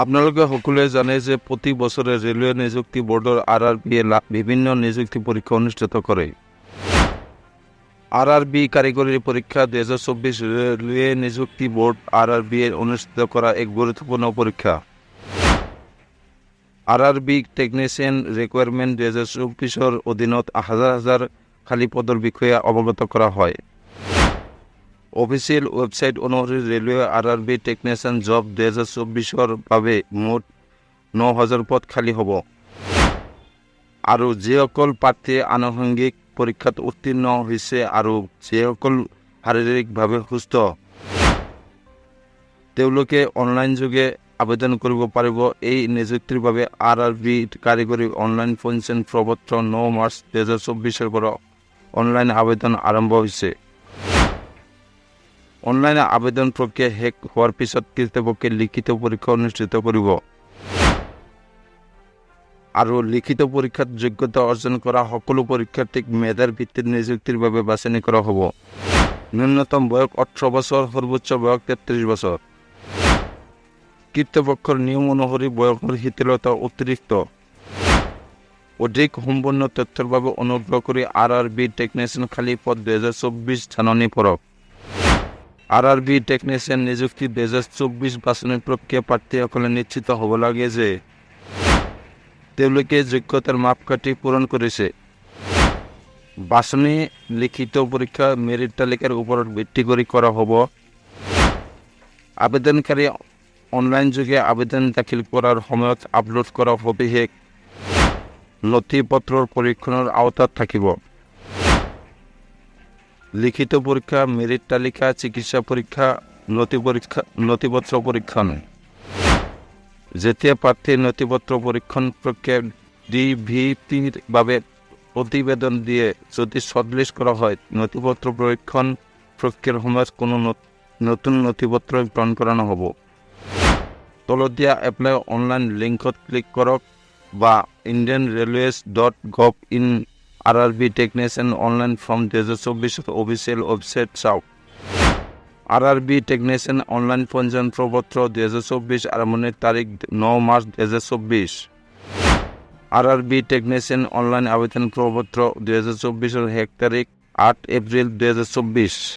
আপোনালোকে সকলোৱে জানে যে প্ৰতি বছৰে ৰেলৱে নিযুক্তি বোৰ্ডৰ RRB বিভিন্ন নিযুক্তি পৰীক্ষা অনুষ্ঠিত কৰে। RRB কাৰিকৰী পৰীক্ষা 2024 ৰেলৱে নিযুক্তি বোৰ্ড RRB অনুষ্ঠিত কৰা এক গুৰুত্বপূৰ্ণ পৰীক্ষা। RRB টেকনিচিয়ান ৰিকুৱাৰমেণ্ট 2024 অধীনত হাজাৰ হাজাৰ খালী পদৰ বিষয়ে অৱগত কৰা হয়। অফিচিয়েল ৱেবছাইট অনুসৰি ৰেলৱে RRB টেকনিচিয়ান জব 2024 বাবে মুঠ 9000 পদ খালী হ'ব আৰু যিসকল প্ৰাৰ্থীয়ে আনুষংগিক পৰীক্ষাত উত্তীৰ্ণ হৈছে আৰু যিসকল শাৰীৰিকভাৱে সুস্থ তেওঁলোকে অনলাইন যোগে আবেদন কৰিব পাৰিব। এই নিযুক্তিৰ বাবে RRB কাৰিকৰী অনলাইন পঞ্জীয়ন প্ৰপত্ৰ 9 মাৰ্চ 2024 পৰা অনলাইন আবেদন আৰম্ভ হৈছে। অনলাইন আবেদন প্ৰক্ৰিয়া শেষ হোৱাৰ পিছত কৰ্তৃপক্ষে লিখিত পৰীক্ষা অনুষ্ঠিত কৰিব আৰু লিখিত পৰীক্ষাত যোগ্যতা অৰ্জন কৰা সকলো পৰীক্ষাৰ্থীক মেধাৰ ভিত্তিত নিযুক্তিৰ বাবে বাছনি কৰা হ'ব। ন্যূনতম বয়স 18 বছৰ, সৰ্বোচ্চ বয়স 33 বছৰ। কৰ্তৃপক্ষৰ নিয়ম অনুসৰি বয়সৰ শিথিলতা অতিৰিক্ত। অধিক সম্পূৰ্ণ তথ্যৰ বাবে অনুগ্ৰহ কৰি RRB টেকনিচিয়ান খালী পদ 2024 জাননী কৰক। RRB টেকনিচিয়ান নিযুক্তি 2024 বাছনি প্ৰক্ৰিয়া প্ৰাৰ্থীসকলে নিশ্চিত হ'ব লাগে যে তেওঁলোকে যোগ্যতাৰ মাপকাঠি পূৰণ কৰিছে। বাছনি লিখিত পৰীক্ষা মেৰিট তালিকাৰ ওপৰত ভিত্তি কৰি কৰা হ'ব। আবেদনকাৰী অনলাইন যোগে আবেদন দাখিল কৰাৰ সময়ত আপলোড কৰা সবিশেষ নথি পত্ৰৰ পৰীক্ষণৰ আওতাত থাকিব। লিখিত পৰীক্ষা, মেৰিট তালিকা, চিকিৎসা পৰীক্ষা, নথিপত্ৰ পৰীক্ষণ। যেতিয়া প্ৰাৰ্থীৰ নথিপত্ৰ পৰীক্ষণ প্ৰক্ৰিয়া DVPৰ বাবে প্ৰতিবেদন দিয়ে, যদি শ্বৰ্টলিষ্ট কৰা হয়, নথিপত্ৰ পৰীক্ষণ প্ৰক্ৰিয়াৰ সময়ত কোনো নতুন নথিপত্ৰ গ্ৰহণ কৰা নহ'ব। তলত দিয়া এপ্লাই অনলাইন লিংকত ক্লিক কৰক বা indianrailways.gov/in RRB technician online form 2024 official website চাওক। RRB টেকনিচিয়ান অনলাইন পঞ্জীয়ন প্ৰপত্ৰ 2024 আৰম্ভণিৰ তাৰিখ 9 মাৰ্চ 2024। RRB টেকনিচিয়ান অনলাইন আবেদন প্ৰপত্ৰ 2024 শেষ তাৰিখ 8 এপ্ৰিল 2024।